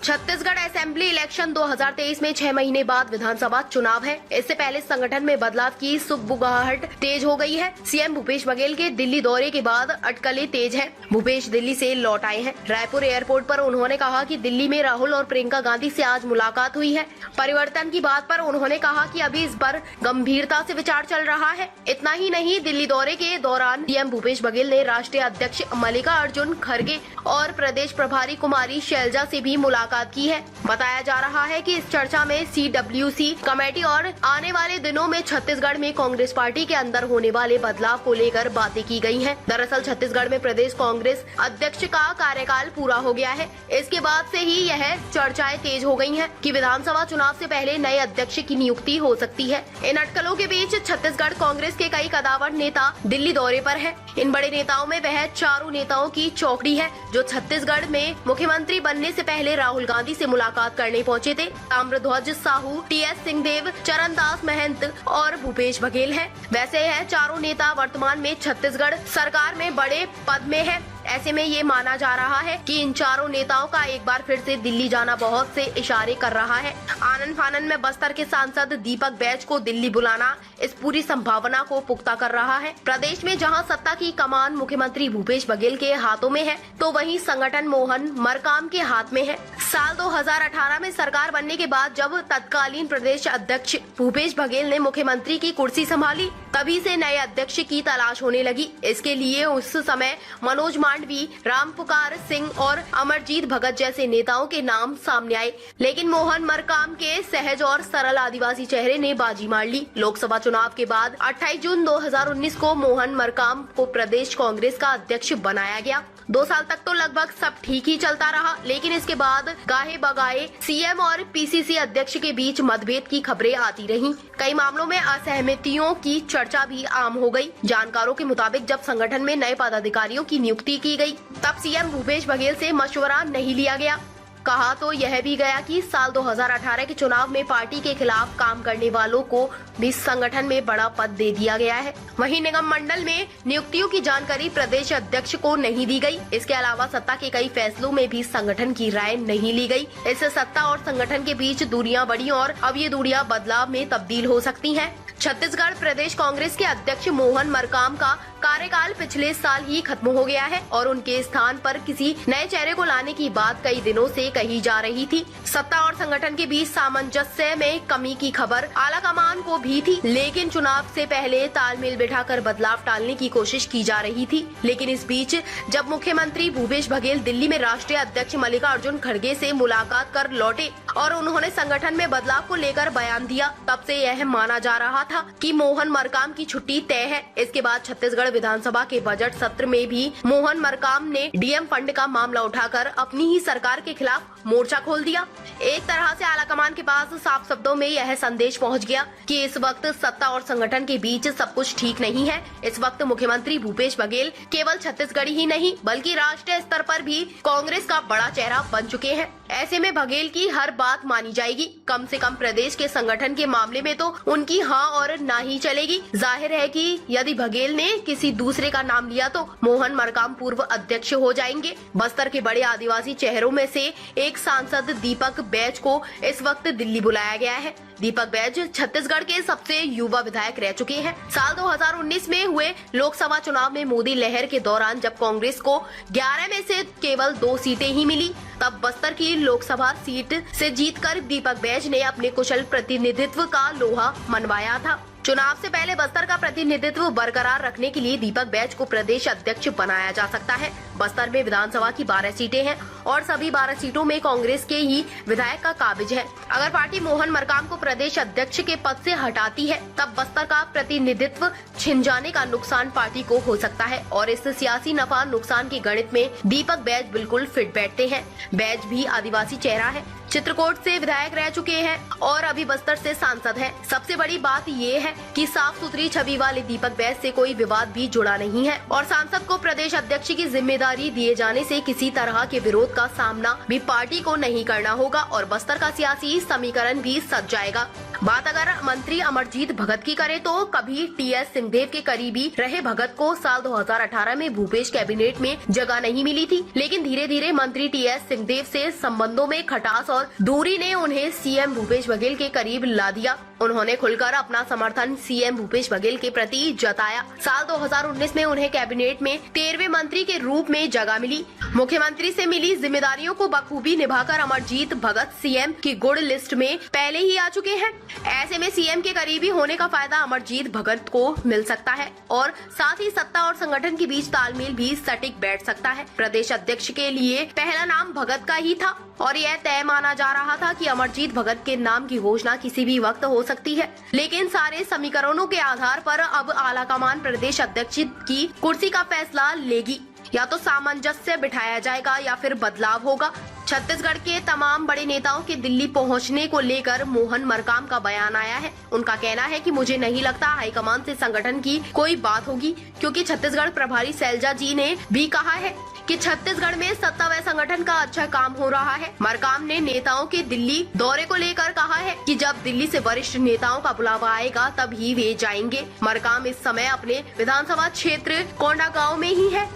Chhattisgarh assembly election 2023 में 6 महीने बाद विधानसभा चुनाव है। इससे पहले संगठन में बदलाव की सुगबुगाहट तेज हो गई है। सीएम भूपेश बघेल के दिल्ली दौरे के बाद अटकलें तेज हैं। भूपेश दिल्ली से लौट आए हैं। रायपुर एयरपोर्ट पर उन्होंने कहा कि दिल्ली में राहुल और प्रियंका गांधी से आज मुलाकात हुई है। परिवर्तन की बात पर उन्होंने कहा कि अभी इस पर गंभीरता से विचार चल रहा है। इतना ही नहीं, दिल्ली दौरे के दौरान सीएम भूपेश बघेल ने राष्ट्रीय अध्यक्ष मल्लिकार्जुन खड़गे और प्रदेश प्रभारी कुमारी शैलजा से भी मुलाकात की है। बताया जा रहा है कि इस चर्चा में CWC कमेटी और आने वाले दिनों में छत्तीसगढ़ में कांग्रेस पार्टी के अंदर होने वाले बदलाव को लेकर बातें की गई हैं। दरअसल छत्तीसगढ़ में प्रदेश कांग्रेस अध्यक्ष का कार्यकाल पूरा हो गया है। इसके बाद से ही यह चर्चाएं तेज हो गई हैं कि विधानसभा चुनाव से पहले नए अध्यक्ष की नियुक्ति हो सकती है। इन अटकलों के बीच छत्तीसगढ़ कांग्रेस के कई कदावर नेता दिल्ली दौरे पर है। इन बड़े नेताओं में वह चारों नेताओं की चौकड़ी है जो छत्तीसगढ़ में मुख्यमंत्री बनने से पहले राहुल गांधी से मुलाकात करने पहुंचे थे। ताम्रध्वज साहू, TS सिंहदेव, चरणदास महंत और भूपेश बघेल हैं। वैसे यह चारों नेता वर्तमान में छत्तीसगढ़ सरकार में बड़े पद में है। ऐसे में ये माना जा रहा है कि इन चारों नेताओं का एक बार फिर से दिल्ली जाना बहुत से इशारे कर रहा है। आनन फानन में बस्तर के सांसद दीपक बैज को दिल्ली बुलाना इस पूरी संभावना को पुख्ता कर रहा है। प्रदेश में जहां सत्ता की कमान मुख्यमंत्री भूपेश बघेल के हाथों में है, तो वहीं संगठन मोहन मरकाम के हाथ में है। साल 2018 में सरकार बनने के बाद जब तत्कालीन प्रदेश अध्यक्ष भूपेश बघेल ने मुख्यमंत्री की कुर्सी संभाली, तभी से नए अध्यक्ष की तलाश होने लगी। इसके लिए उस समय मनोज मांडवी, रामपुकार सिंह और अमरजीत भगत जैसे नेताओं के नाम सामने आए, लेकिन मोहन मरकाम के सहज और सरल आदिवासी चेहरे ने बाजी मार ली। लोकसभा चुनाव के बाद 28 जून 2019 को मोहन मरकाम को प्रदेश कांग्रेस का अध्यक्ष बनाया गया। 2 साल तक तो लगभग सब ठीक ही चलता रहा, लेकिन इसके बाद गाहे बगाए सीएम और PCC अध्यक्ष के बीच मतभेद की खबरें आती रहीं। कई मामलों में असहमतियों की चर्चा भी आम हो गई। जानकारों के मुताबिक जब संगठन में नए पदाधिकारियों की नियुक्ति की गई, तब सीएम भूपेश बघेल से मशवरा नहीं लिया गया। कहा तो यह भी गया कि साल 2018 के चुनाव में पार्टी के खिलाफ काम करने वालों को भी संगठन में बड़ा पद दे दिया गया है। वहीं निगम मंडल में नियुक्तियों की जानकारी प्रदेश अध्यक्ष को नहीं दी गई। इसके अलावा सत्ता के कई फैसलों में भी संगठन की राय नहीं ली गई। इससे सत्ता और संगठन के बीच दूरियां बढ़ी और अब ये दूरियां बदलाव में तब्दील हो सकती हैं। छत्तीसगढ़ प्रदेश कांग्रेस के अध्यक्ष मोहन मरकाम का कार्यकाल पिछले साल ही खत्म हो गया है और उनके स्थान पर किसी नए चेहरे को लाने की बात कई दिनों से कही जा रही थी। सत्ता और संगठन के बीच सामंजस्य में कमी की खबर आलाकमान को भी थी, लेकिन चुनाव से पहले तालमेल बिठाकर बदलाव टालने की कोशिश की जा रही थी। लेकिन इस बीच जब मुख्यमंत्री भूपेश बघेल दिल्ली में राष्ट्रीय अध्यक्ष मल्लिकार्जुन खड़गे से मुलाकात कर लौटे और उन्होंने संगठन में बदलाव को लेकर बयान दिया, तब से यह माना जा रहा था कि मोहन मरकाम की छुट्टी तय है। इसके बाद छत्तीसगढ़ विधानसभा के बजट सत्र में भी मोहन मरकाम ने डीएम फंड का मामला उठाकर अपनी ही सरकार के खिलाफ मोर्चा खोल दिया। एक तरह से आलाकमान के पास साफ शब्दों में यह संदेश पहुंच गया कि इस वक्त सत्ता और संगठन के बीच सब कुछ ठीक नहीं है। इस वक्त मुख्यमंत्री भूपेश बघेल केवल छत्तीसगढ़ी ही नहीं बल्कि राष्ट्रीय स्तर पर भी कांग्रेस का बड़ा चेहरा बन चुके हैं। ऐसे में बघेल की हर बात मानी जाएगी। कम से कम प्रदेश के संगठन के मामले में तो उनकी हाँ और ना ही चलेगी। जाहिर है कि यदि बघेल ने किसी दूसरे का नाम लिया तो मोहन मरकाम पूर्व अध्यक्ष हो जाएंगे। बस्तर के बड़े आदिवासी चेहरों में से एक सांसद दीपक बैज को इस वक्त दिल्ली बुलाया गया है। दीपक बैज छत्तीसगढ़ के सबसे युवा विधायक रह चुके हैं। साल 2019 में हुए लोकसभा चुनाव में मोदी लहर के दौरान जब कांग्रेस को 11 में से केवल 2 सीटें ही मिली, तब बस्तर की लोकसभा सीट से जीतकर दीपक बैज ने अपने कुशल प्रतिनिधित्व का लोहा मनवाया था। चुनाव से पहले बस्तर का प्रतिनिधित्व बरकरार रखने के लिए दीपक बैज को प्रदेश अध्यक्ष बनाया जा सकता है। बस्तर में विधानसभा की 12 सीटें हैं और सभी 12 सीटों में कांग्रेस के ही विधायक का काबिज है। अगर पार्टी मोहन मरकाम को प्रदेश अध्यक्ष के पद से हटाती है, तब बस्तर का प्रतिनिधित्व छिन जाने का नुकसान पार्टी को हो सकता है और इस सियासी नफा नुकसान के गणित में दीपक बैज बिल्कुल फिट बैठते हैं। बैज भी आदिवासी चेहरा है, चित्रकूट से विधायक रह चुके हैं और अभी बस्तर से सांसद हैं। सबसे बड़ी बात ये है कि साफ सुथरी छवि वाले दीपक बैज से कोई विवाद भी जुड़ा नहीं है और सांसद को प्रदेश अध्यक्ष की जिम्मेदारी दिए जाने से किसी तरह के विरोध का सामना भी पार्टी को नहीं करना होगा और बस्तर का सियासी समीकरण भी सज जाएगा। बात अगर मंत्री अमरजीत भगत की करे तो कभी टीएस सिंहदेव के करीबी रहे भगत को साल 2018 में भूपेश कैबिनेट में जगह नहीं मिली थी, लेकिन धीरे धीरे मंत्री टीएस सिंहदेव से संबंधों में खटास और दूरी ने उन्हें सीएम भूपेश बघेल के करीब ला दिया। उन्होंने खुलकर अपना समर्थन सीएम भूपेश बघेल के प्रति जताया। साल 2019 में उन्हें कैबिनेट में 13वें मंत्री के रूप में जगह मिली। मुख्यमंत्री से मिली जिम्मेदारियों को बखूबी निभाकर अमरजीत भगत सीएम की गुड लिस्ट में पहले ही आ चुके हैं। ऐसे में सीएम के करीबी होने का फायदा अमरजीत भगत को मिल सकता है और साथ ही सत्ता और संगठन के बीच तालमेल भी सटीक बैठ सकता है। प्रदेश अध्यक्ष के लिए पहला नाम भगत का ही था और यह तय माना जा रहा था कि अमरजीत भगत के नाम की घोषणा किसी भी वक्त हो सकती है, लेकिन सारे समीकरणों के आधार पर अब आलाकमान प्रदेश अध्यक्ष की कुर्सी का फैसला लेगी। या तो सामंजस्य बिठाया जाएगा या फिर बदलाव होगा। छत्तीसगढ़ के तमाम बड़े नेताओं के दिल्ली पहुंचने को लेकर मोहन मरकाम का बयान आया है। उनका कहना है कि मुझे नहीं लगता हाईकमान से संगठन की कोई बात होगी, क्योंकि छत्तीसगढ़ प्रभारी शैलजा जी ने भी कहा है कि छत्तीसगढ़ में सत्ता व संगठन का अच्छा काम हो रहा है। मरकाम ने नेताओं के दिल्ली दौरे को लेकर कहा है कि जब दिल्ली से वरिष्ठ नेताओं का बुलावा आएगा तब ही वे जाएंगे। मरकाम इस समय अपने विधानसभा क्षेत्र कोंडागांव में ही है।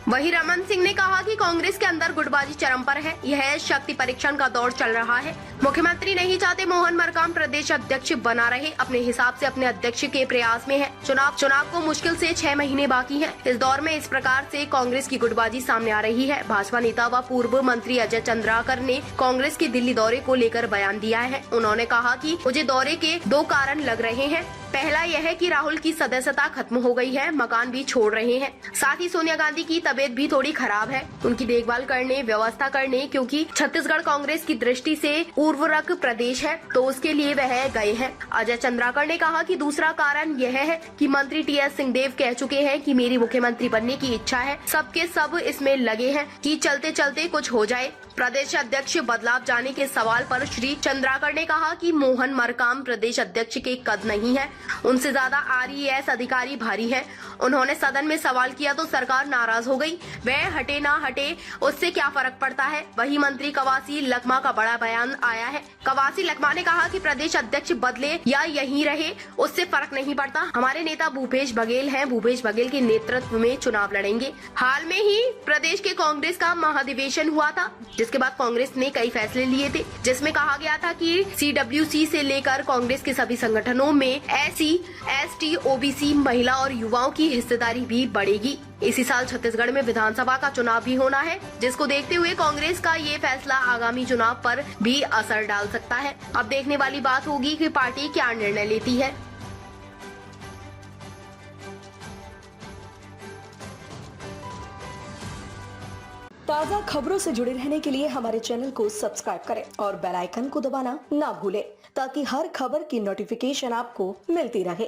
वहीं रमन सिंह ने कहा कि कांग्रेस के अंदर गुटबाजी चरम पर है, यह शक्ति परीक्षण का दौर चल रहा है। मुख्यमंत्री नहीं चाहते मोहन मरकाम प्रदेश अध्यक्ष बना रहे, अपने हिसाब से अपने अध्यक्ष के प्रयास में है। चुनाव को मुश्किल से 6 महीने बाकी हैं। इस दौर में इस प्रकार से कांग्रेस की गुटबाजी सामने आ रही है। भाजपा नेता व पूर्व मंत्री अजय चंद्राकर ने कांग्रेस के दिल्ली दौरे को लेकर बयान दिया है। उन्होंने कहा कि मुझे दौरे के 2 कारण लग रहे हैं। पहला यह है कि राहुल की सदस्यता खत्म हो गई है, मकान भी छोड़ रहे हैं। साथ ही सोनिया गांधी की तबीयत भी थोड़ी खराब है, उनकी देखभाल करने, व्यवस्था करने, क्योंकि छत्तीसगढ़ कांग्रेस की दृष्टि से उर्वरक प्रदेश है, तो उसके लिए वह गए हैं। अजय चंद्राकर ने कहा कि दूसरा कारण यह है कि मंत्री टीएस सिंहदेव कह चुके हैं कि मेरी मुख्यमंत्री बनने की इच्छा है। सबके सब इसमें लगे हैं कि चलते चलते कुछ हो जाए। प्रदेश अध्यक्ष बदलाव जाने के सवाल पर श्री चंद्राकर ने कहा कि मोहन मरकाम प्रदेश अध्यक्ष के कद नहीं है, उनसे ज्यादा आरईएस अधिकारी भारी है। उन्होंने सदन में सवाल किया तो सरकार नाराज हो गई। वह हटे ना हटे उससे क्या फर्क पड़ता है। वही मंत्री कवासी लखमा का बड़ा बयान आया है। कवासी लखमा ने कहा कि प्रदेश अध्यक्ष बदले या यहीं रहे उससे फर्क नहीं पड़ता। हमारे नेता भूपेश बघेल हैं, भूपेश बघेल के नेतृत्व में चुनाव लड़ेंगे। हाल में ही प्रदेश के कांग्रेस का महाधिवेशन हुआ था, जिसके बाद कांग्रेस ने कई फैसले लिए थे, जिसमें कहा गया था कि CWC से लेकर कांग्रेस के सभी संगठनों में SC, ST, OBC, महिला और युवाओं की हिस्सेदारी भी बढ़ेगी। इसी साल छत्तीसगढ़ में विधानसभा का चुनाव भी होना है, जिसको देखते हुए कांग्रेस का ये फैसला आगामी चुनाव पर भी असर डाल सकता है। अब देखने वाली बात होगी कि पार्टी क्या निर्णय लेती है। ताज़ा खबरों से जुड़े रहने के लिए हमारे चैनल को सब्सक्राइब करें और बेल आइकन को दबाना ना भूलें, ताकि हर खबर की नोटिफिकेशन आपको मिलती रहे।